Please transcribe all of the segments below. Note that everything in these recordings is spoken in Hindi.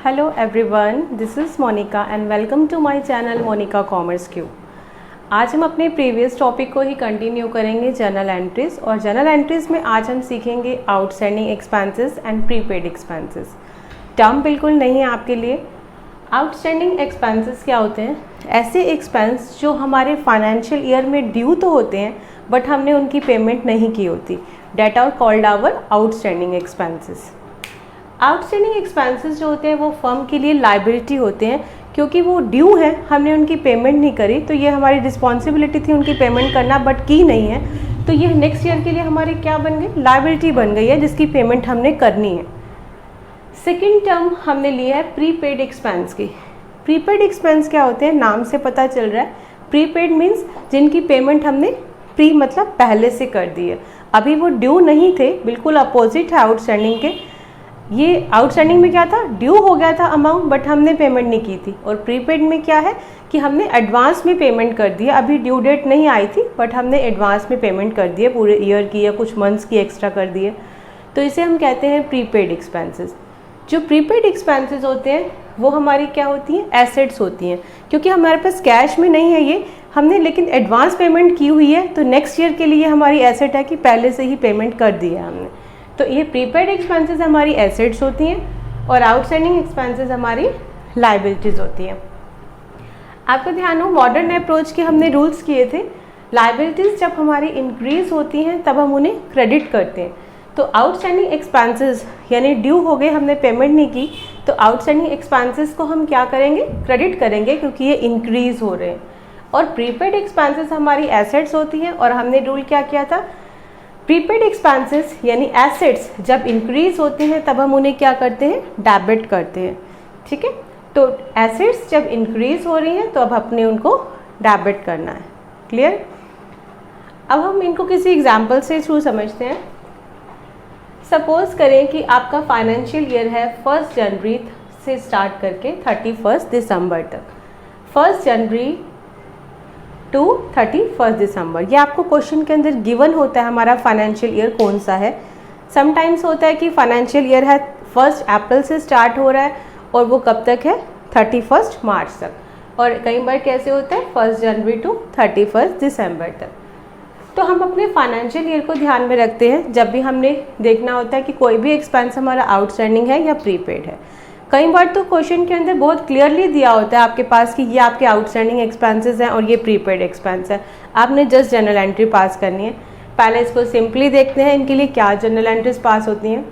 Hello everyone, this is Monica and welcome to my channel Monica Commerce Q। आज हम अपने प्रीवियस टॉपिक को ही कंटिन्यू करेंगे जर्नल एंट्रीज, और जर्नल एंट्रीज में आज हम सीखेंगे outstanding expenses and prepaid expenses. Term बिल्कुल नहीं है आपके लिए। आउटस्टैंडिंग एक्सपेंसेस क्या होते हैं? ऐसे एक्सपेंस जो हमारे फाइनेंशियल ईयर में ड्यू तो होते हैं बट हमने उनकी पेमेंट नहीं की होती, that are called our outstanding expenses. Outstanding expenses जो होते हैं वो फर्म के लिए लाइबिलिटी होते हैं, क्योंकि वो ड्यू है, हमने उनकी पेमेंट नहीं करी, तो ये हमारी रिस्पॉन्सिबिलिटी थी उनकी पेमेंट करना, बट की नहीं है, तो ये नेक्स्ट ईयर के लिए हमारी क्या बन गई? लाइबिलिटी बन गई है, जिसकी पेमेंट हमने करनी है। सेकेंड टर्म हमने लिया है प्रीपेड एक्सपेंस की। प्रीपेड एक्सपेंस क्या होते हैं? नाम से पता चल रहा है, प्रीपेड मीन्स जिनकी पेमेंट हमने प्री मतलब पहले से कर दी है, अभी वो ड्यू नहीं थे, बिल्कुल अपोजिट है आउटस्टैंडिंग के। ये आउटस्टैंडिंग में क्या था? ड्यू हो गया था अमाउंट बट हमने पेमेंट नहीं की थी, और प्रीपेड में क्या है कि हमने एडवांस में पेमेंट कर दी है, अभी ड्यू डेट नहीं आई थी बट हमने एडवांस में पेमेंट कर दी है, पूरे ईयर की या कुछ मंथ्स की एक्स्ट्रा कर दी है, तो इसे हम कहते हैं प्रीपेड एक्सपेंसेस। जो प्रीपेड एक्सपेंसेस होते हैं वो हमारी क्या होती हैं? एसेट्स होती हैं, क्योंकि हमारे पास कैश में नहीं है ये, हमने लेकिन एडवांस पेमेंट की हुई है, तो नेक्स्ट ईयर के लिए हमारी एसेट है कि पहले से ही पेमेंट कर दी है हमने। तो ये प्रीपेड एक्सपेंसेस हमारी एसेट्स होती हैं और आउटस्टैंडिंग एक्सपेंसेस हमारी लाइबिलिटीज़ होती हैं। आपका ध्यान हो, मॉडर्न अप्रोच के हमने रूल्स किए थे। लाइबिलिटीज़ जब हमारी इंक्रीज होती हैं तब हम उन्हें क्रेडिट करते हैं। तो आउटस्टैंडिंग एक्सपेंसेस यानी ड्यू हो गए, हमने पेमेंट नहीं की, तो आउटस्टैंडिंग एक्सपेंसेस को हम क्या करेंगे? क्रेडिट करेंगे, क्योंकि ये इंक्रीज हो रहे हैं। और प्रीपेड एक्सपेंसेस हमारी एसेट्स होती हैं, और हमने रूल क्या किया था? प्रीपेड एक्सपेंसेस यानी एसेट्स जब इंक्रीज होती हैं तब हम उन्हें क्या करते हैं? डेबिट करते हैं। ठीक है, तो एसेट्स जब इंक्रीज हो रही हैं तो अब अपने उनको डेबिट करना है। क्लियर? अब हम इनको किसी एग्जांपल से थ्रू समझते हैं। सपोज करें कि आपका फाइनेंशियल ईयर है 1 जनवरी से स्टार्ट करके 31 दिसंबर तक, 1 जनवरी टू 31 दिसंबर। ये आपको क्वेश्चन के अंदर गिवन होता है हमारा फाइनेंशियल ईयर कौन सा है। समटाइम्स होता है कि फाइनेंशियल ईयर है 1 अप्रैल से स्टार्ट हो रहा है और वो कब तक है? 31 मार्च तक, और कई बार कैसे होता है 1 जनवरी टू 31 दिसंबर तक। तो हम अपने फाइनेंशियल ईयर को ध्यान में रखते हैं जब भी हमने देखना होता है कि कोई भी एक्सपेंस हमारा आउटस्टैंडिंग है या प्रीपेड है। कई बार तो क्वेश्चन के अंदर बहुत क्लियरली दिया होता है आपके पास कि ये आपके आउटस्टैंडिंग एक्सपेंसेस हैं और ये प्रीपेड एक्सपेंस है, आपने जस्ट जनरल एंट्री पास करनी है। पहले इसको सिंपली देखते हैं इनके लिए क्या जनरल एंट्रीज पास होती हैं।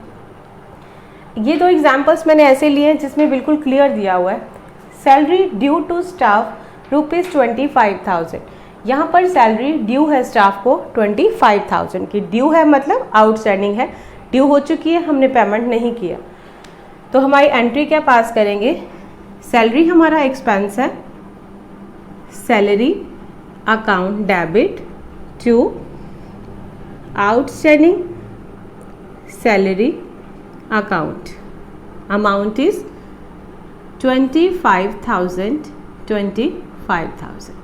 ये दो एग्जांपल्स मैंने ऐसे लिए हैं जिसमें बिल्कुल क्लियर दिया हुआ है। Salary due to staff ₹25,000। यहाँ पर सैलरी ड्यू है स्टाफ को 25,000 की। ड्यू है मतलब आउटस्टैंडिंग है, ड्यू हो चुकी है, हमने पेमेंट नहीं किया, तो हमारी एंट्री क्या पास करेंगे? सैलरी हमारा एक्सपेंस है, salary account debit to outstanding salary account, amount is 25,000।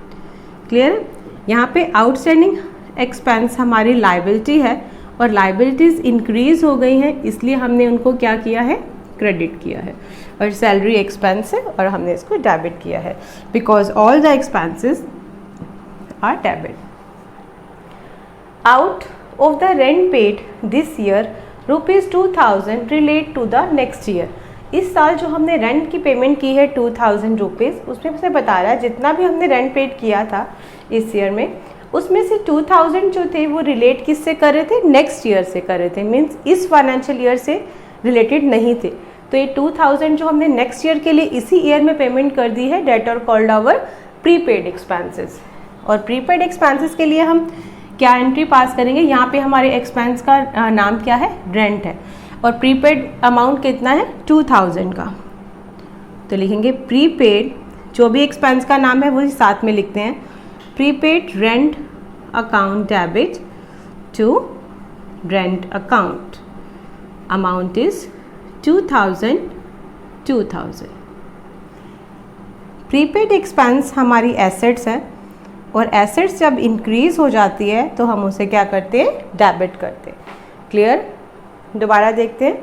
Clear? यहाँ पे आउटस्टैंडिंग एक्सपेंस हमारी लाइबिलिटी है और लाइबिलिटीज इंक्रीज हो गई हैं, इसलिए हमने उनको क्या किया है? क्रेडिट किया है। और सैलरी एक्सपेंस है और हमने इसको डेबिट किया है, because all the expenses are debit. Out of the rent paid this year ₹2,000 relate to the next year. इस साल जो हमने रेंट की पेमेंट की है 2,000 रुपीज़, उसमें से बता रहा है जितना भी हमने रेंट पेड किया था इस ईयर में, उसमें से 2,000 जो थे वो रिलेट किससे कर रहे थे? नेक्स्ट ईयर से कर रहे थे, मीन्स इस फाइनेंशियल ईयर से रिलेटेड नहीं थे। तो ये 2,000 जो हमने नेक्स्ट ईयर के लिए इसी ईयर में पेमेंट कर दी है, that are called our prepaid expenses. और प्रीपेड एक्सपेंसेस के लिए हम क्या एंट्री पास करेंगे? यहाँ पे हमारे एक्सपेंस का नाम क्या है? रेंट है, और प्रीपेड अमाउंट कितना है? 2,000 का। तो लिखेंगे प्रीपेड, जो भी एक्सपेंस का नाम है वही साथ में लिखते हैं, prepaid rent account debit to rent account, amount is 2,000। Prepaid expense हमारी एसेट्स है, और एसेट्स जब इंक्रीज हो जाती है तो हम उसे क्या करते हैं? डेबिट करते हैं। क्लियर? दोबारा देखते हैं।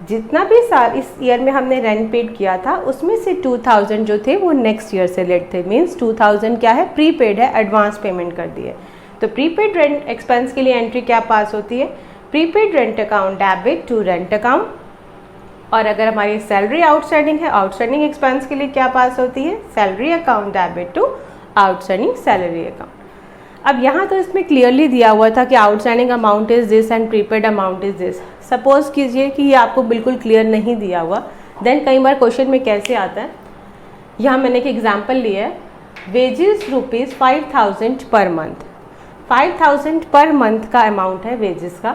जितना भी साल इस ईयर में हमने रेंट पेड किया था उसमें से 2000 जो थे वो नेक्स्ट ईयर से लेट थे, मीन्स 2000 क्या है, प्रीपेड है, एडवांस पेमेंट कर दी है। तो प्रीपेड रेंट एक्सपेंस के लिए एंट्री क्या पास होती है, prepaid rent account debit to rent account. और अगर हमारी सैलरी आउटस्टैंडिंग है, आउटस्टैंडिंग एक्सपेंस के लिए क्या पास होती है, salary account debit to outstanding salary account. अब यहाँ तो इसमें क्लियरली दिया हुआ था कि outstanding amount is this and prepaid amount is this. Suppose कीजिए कि ये आपको बिल्कुल क्लियर नहीं दिया हुआ, देन कई बार क्वेश्चन में कैसे आता है, यहाँ मैंने एक एग्जांपल लिया है, wages ₹5000 per month, 5000 per month का अमाउंट है वेजेस का,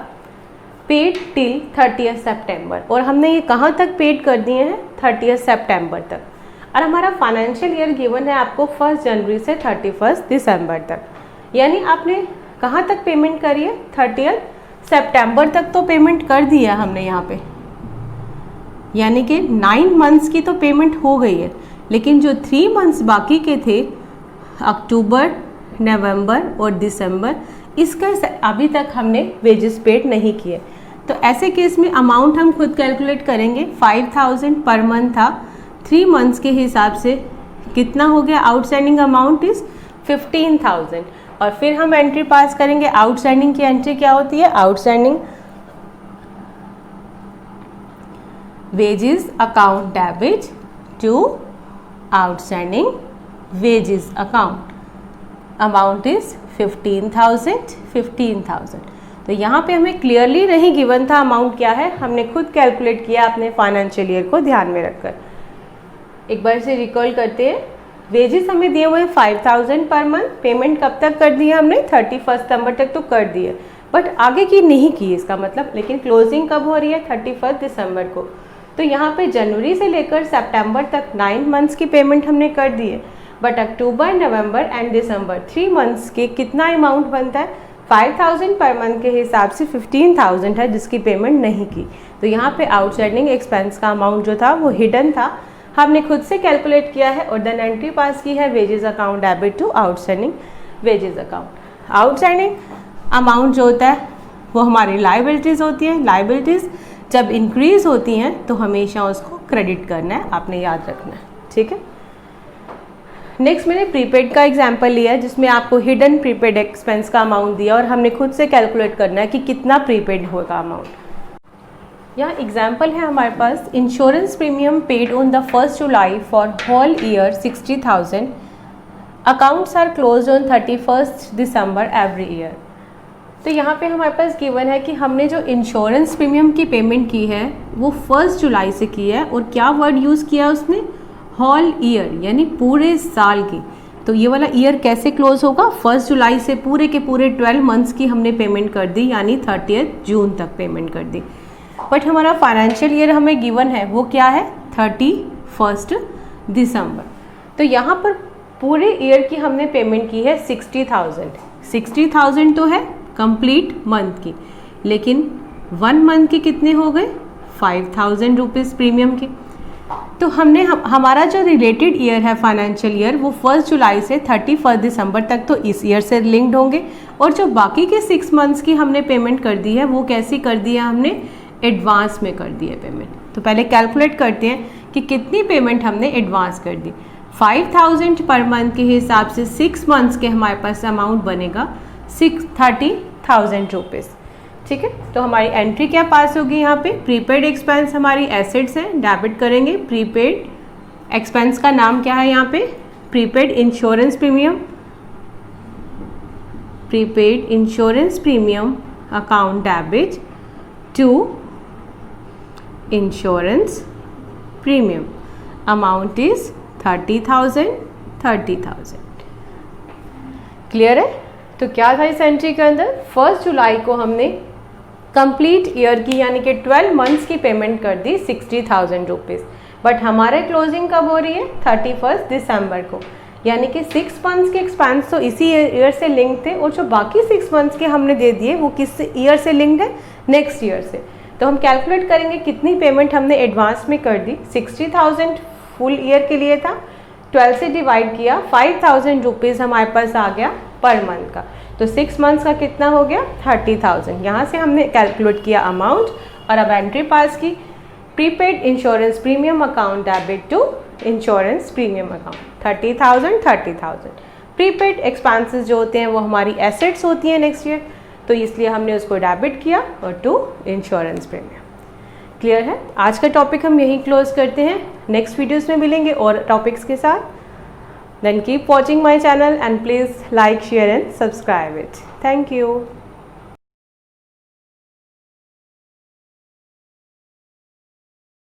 पेड टिल 30 सितंबर, और हमने ये कहाँ तक पेड कर दिए हैं, 30 सितंबर तक। और हमारा फाइनेंशियल ईयर गिवन है आपको 1 जनवरी से 31 दिसंबर तक, यानी आपने कहाँ तक पेमेंट करी है, 30 सितंबर तक तो पेमेंट कर दिया हमने यहाँ पे, यानी कि 9 मंथ्स की तो पेमेंट हो गई है। लेकिन जो 3 मंथ्स बाकी के थे, अक्टूबर, नवंबर और दिसंबर, इसका अभी तक हमने वेजेस पेड नहीं किए। तो ऐसे केस में अमाउंट हम खुद कैलकुलेट करेंगे। 5000 पर मंथ था, 3 मंथ्स के हिसाब से कितना हो गया, आउटस्टैंडिंग अमाउंट इज 15000। और फिर हम एंट्री पास करेंगे, आउटस्टैंडिंग की एंट्री क्या होती है, outstanding wages account debit to outstanding wages account, amount is 15,000। तो यहाँ पे हमें क्लियरली नहीं गिवन था अमाउंट क्या है, हमने खुद कैलकुलेट किया अपने फाइनेंशियल ईयर को ध्यान में रखकर। एक बार से रिकॉल करते हैं, वेजेस हमें दिए हुए हैं 5000 पर मंथ, पेमेंट कब तक कर दी है हमने, 31 सितंबर तक तो कर दी है, बट आगे की नहीं की इसका मतलब, लेकिन क्लोजिंग कब हो रही है, 31 दिसंबर को। तो यहाँ पे जनवरी से लेकर सितंबर तक 9 मंथ्स की पेमेंट हमने कर दी है, but October, November and December 3 months के कितना अमाउंट बनता है, 5000 पर मंथ के हिसाब से 15000 है जिसकी पेमेंट नहीं की। तो यहाँ पे आउटस्टैंडिंग एक्सपेंस का अमाउंट जो था वो हिडन था, हमने खुद से कैलकुलेट किया है और देन एंट्री पास की है wages account debit to outstanding wages account. Outstanding amount जो होता है वो हमारी लायबिलिटीज़ होती है, लायबिलिटीज़ जब इंक्रीज होती हैं तो हमेशा उसको क्रेडिट करना है, आपने याद रखना है, ठीक है। नेक्स्ट मैंने प्रीपेड का एग्जांपल लिया है जिसमें आपको हिडन प्रीपेड एक्सपेंस का अमाउंट दिया और हमने खुद से कैलकुलेट करना है कि कितना प्रीपेड होगा अमाउंट। यहाँ एग्जाम्पल है हमारे पास, insurance premium paid on the 1 July for whole year 60,000, accounts are close on 31 December every year. तो यहाँ पे हमारे पास गिवन है कि हमने जो इंश्योरेंस प्रीमियम की पेमेंट की है वो 1 जुलाई से की है, और क्या वर्ड यूज़ किया उसने, होल ईयर, यानी पूरे साल की। तो ये वाला ईयर कैसे क्लोज होगा, 1 जुलाई से पूरे के पूरे 12 मंथ्स की हमने पेमेंट कर दी, यानी 30 जून तक पेमेंट कर दी। बट हमारा फाइनेंशियल ईयर हमें गिवन है वो क्या है, 31 दिसंबर। तो यहाँ पर पूरे ईयर की हमने पेमेंट की है 60,000। 60,000 तो है कंप्लीट मंथ की, लेकिन 1 मंथ की कितने हो गए, 5,000 रुपीज़ प्रीमियम की। तो हमने हमारा जो रिलेटेड ईयर है फाइनेंशियल ईयर वो 1 जुलाई से 31 दिसंबर तक तो इस ईयर से लिंक्ड होंगे, और जो बाकी के 6 मंथ्स की हमने पेमेंट कर दी है वो कैसी कर दी है, हमने एडवांस में कर दी है पेमेंट। तो पहले कैलकुलेट करते हैं कि कितनी पेमेंट हमने एडवांस कर दी। 5,000 पर मंथ के हिसाब से 6 मंथ्स के हमारे पास अमाउंट बनेगा 30,000 रुपीज़, ठीक है। तो हमारी एंट्री क्या पास होगी यहाँ पे, प्रीपेड एक्सपेंस हमारी एसेट्स हैं, डेबिट करेंगे। प्रीपेड एक्सपेंस का नाम क्या है यहाँ पे, prepaid insurance premium, prepaid insurance premium account debit to insurance premium, amount is 30,000। Clear है। तो क्या था इस एंट्री के अंदर, 1 जुलाई को हमने कंप्लीट ईयर की यानी कि 12 मंथ्स की पेमेंट कर दी 60,000 रुपीज़, बट हमारे क्लोजिंग कब हो रही है, 31 दिसंबर को, यानी कि 6 मंथ्स के एक्सपेंस तो इसी ईयर से लिंक थे, और जो बाकी 6 मंथ्स के हमने दे दिए वो किस ईयर से लिंक्ड है, नेक्स्ट ईयर से। तो हम कैलकुलेट करेंगे कितनी पेमेंट हमने एडवांस में कर दी। 60,000 फुल ईयर के लिए था, 12 से डिवाइड किया, 5,000 रुपीज़ हमारे पास आ गया पर मंथ का। तो 6 मंथ्स का कितना हो गया, 30,000। यहाँ से हमने कैलकुलेट किया अमाउंट और अब एंट्री पास की। Prepaid insurance premium account debit to insurance premium account 30,000। Prepaid expenses जो होते हैं वो हमारी एसेट्स होती हैं नेक्स्ट ईयर, तो इसलिए हमने उसको डेबिट किया और टू इंश्योरेंस प्रीमियम। क्लियर है? आज का टॉपिक हम यहीं क्लोज करते हैं, नेक्स्ट वीडियोस में मिलेंगे और टॉपिक्स के साथ। Then keep watching my channel and please like, share and subscribe it. Thank you.